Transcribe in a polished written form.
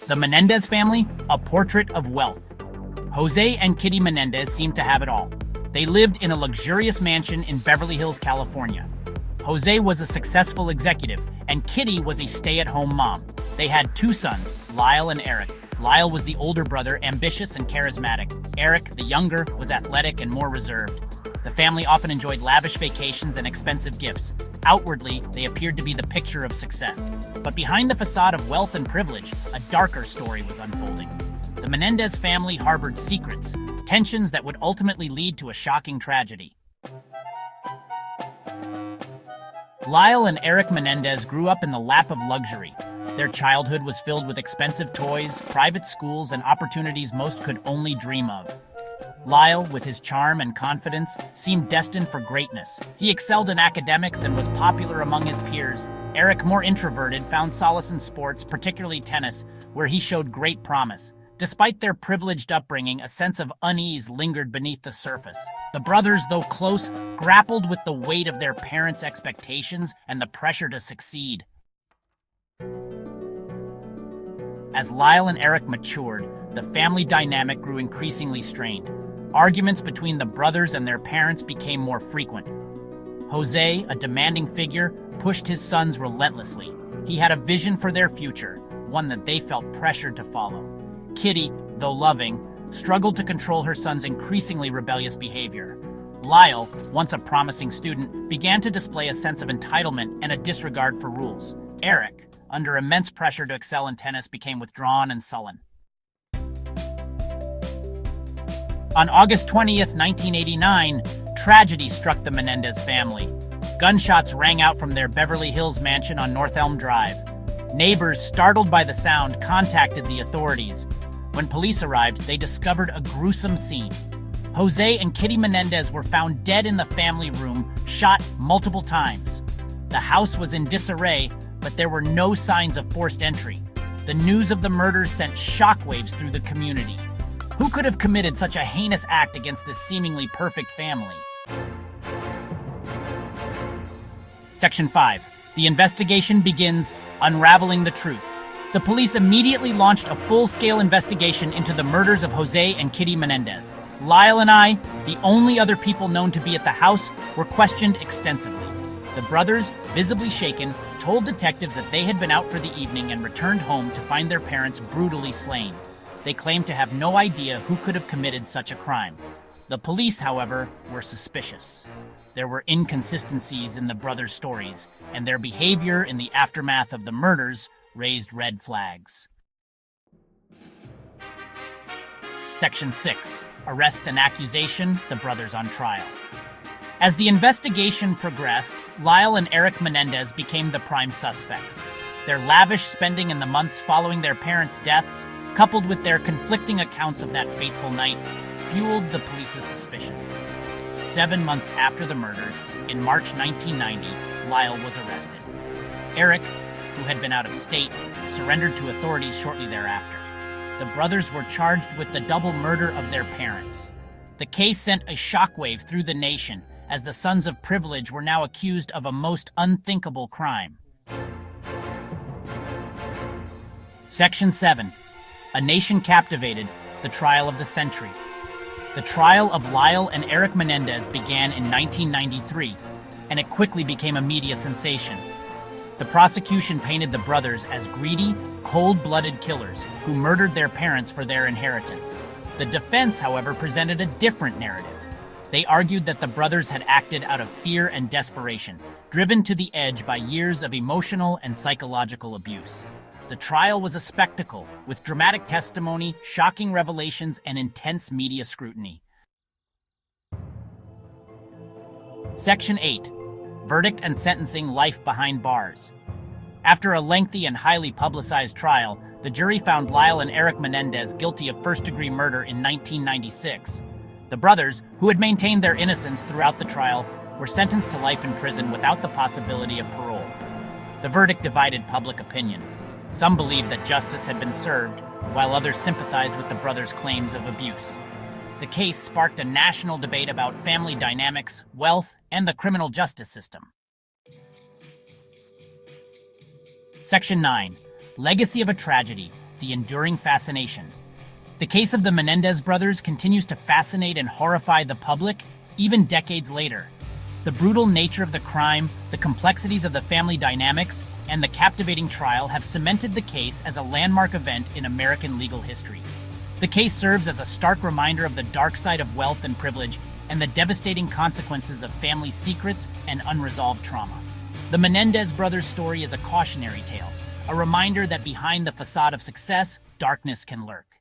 The Menendez family, a portrait of wealth. Jose and Kitty Menendez seemed to have it all. They lived in a luxurious mansion in Beverly Hills, California. Jose was a successful executive, and Kitty was a stay-at-home mom. They had two sons, Lyle and Eric. Lyle was the older brother, ambitious and charismatic. Eric, the younger, was athletic and more reserved. The family often enjoyed lavish vacations and expensive gifts. Outwardly, they appeared to be the picture of success. But behind the facade of wealth and privilege, a darker story was unfolding. The Menendez family harbored secrets, tensions that would ultimately lead to a shocking tragedy. Lyle and Eric Menendez grew up in the lap of luxury. Their childhood was filled with expensive toys, private schools, and opportunities most could only dream of. Lyle, with his charm and confidence, seemed destined for greatness. He excelled in academics and was popular among his peers. Eric, more introverted, found solace in sports, particularly tennis, where he showed great promise. Despite their privileged upbringing, a sense of unease lingered beneath the surface. The brothers, though close, grappled with the weight of their parents' expectations and the pressure to succeed. As Lyle and Eric matured, the family dynamic grew increasingly strained. Arguments between the brothers and their parents became more frequent. Jose, a demanding figure, pushed his sons relentlessly. He had a vision for their future, one that they felt pressured to follow. Kitty, though loving, struggled to control her son's increasingly rebellious behavior. Lyle, once a promising student, began to display a sense of entitlement and a disregard for rules. Eric, under immense pressure to excel in tennis, became withdrawn and sullen. On August 20th, 1989, tragedy struck the Menendez family. Gunshots rang out from their Beverly Hills mansion on North Elm Drive. Neighbors, startled by the sound, contacted the authorities. When police arrived, they discovered a gruesome scene. Jose and Kitty Menendez were found dead in the family room, shot multiple times. The house was in disarray, but there were no signs of forced entry. The news of the murders sent shockwaves through the community. Who could have committed such a heinous act against this seemingly perfect family? Section 5. The investigation begins, unraveling the truth. The police immediately launched a full-scale investigation into the murders of Jose and Kitty Menendez. Lyle and I, the only other people known to be at the house, were questioned extensively. The brothers, visibly shaken, told detectives that they had been out for the evening and returned home to find their parents brutally slain. They claimed to have no idea who could have committed such a crime. The police, however, were suspicious. There were inconsistencies in the brothers' stories, and their behavior in the aftermath of the murders raised red flags. Section 6. Arrest and accusation, the brothers on trial. As the investigation progressed, Lyle and Eric Menendez became the prime suspects. Their lavish spending in the months following their parents' deaths, coupled with their conflicting accounts of that fateful night, fueled the police's suspicions. 7 months after the murders, in March 1990, Lyle was arrested. Eric, who had been out of state, surrendered to authorities shortly thereafter. The brothers were charged with the double murder of their parents. The case sent a shockwave through the nation, as the sons of privilege were now accused of a most unthinkable crime. Section 7. A Nation Captivated, the Trial of the Century. The trial of Lyle and Eric Menendez began in 1993, and it quickly became a media sensation. The prosecution painted the brothers as greedy, cold-blooded killers who murdered their parents for their inheritance. The defense, however, presented a different narrative. They argued that the brothers had acted out of fear and desperation, driven to the edge by years of emotional and psychological abuse. The trial was a spectacle, with dramatic testimony, shocking revelations, and intense media scrutiny. Section 8. Verdict and sentencing, life behind bars. After a lengthy and highly publicized trial, the jury found Lyle and Eric Menendez guilty of first-degree murder in 1996. The brothers, who had maintained their innocence throughout the trial, were sentenced to life in prison without the possibility of parole. The verdict divided public opinion. Some believed that justice had been served, while others sympathized with the brothers' claims of abuse. The case sparked a national debate about family dynamics, wealth, and the criminal justice system. Section 9. Legacy of a Tragedy, the enduring fascination. The case of the Menendez brothers continues to fascinate and horrify the public, even decades later. The brutal nature of the crime, the complexities of the family dynamics, and the captivating trial have cemented the case as a landmark event in American legal history. The case serves as a stark reminder of the dark side of wealth and privilege and the devastating consequences of family secrets and unresolved trauma. The Menendez brothers' story is a cautionary tale, a reminder that behind the facade of success, darkness can lurk.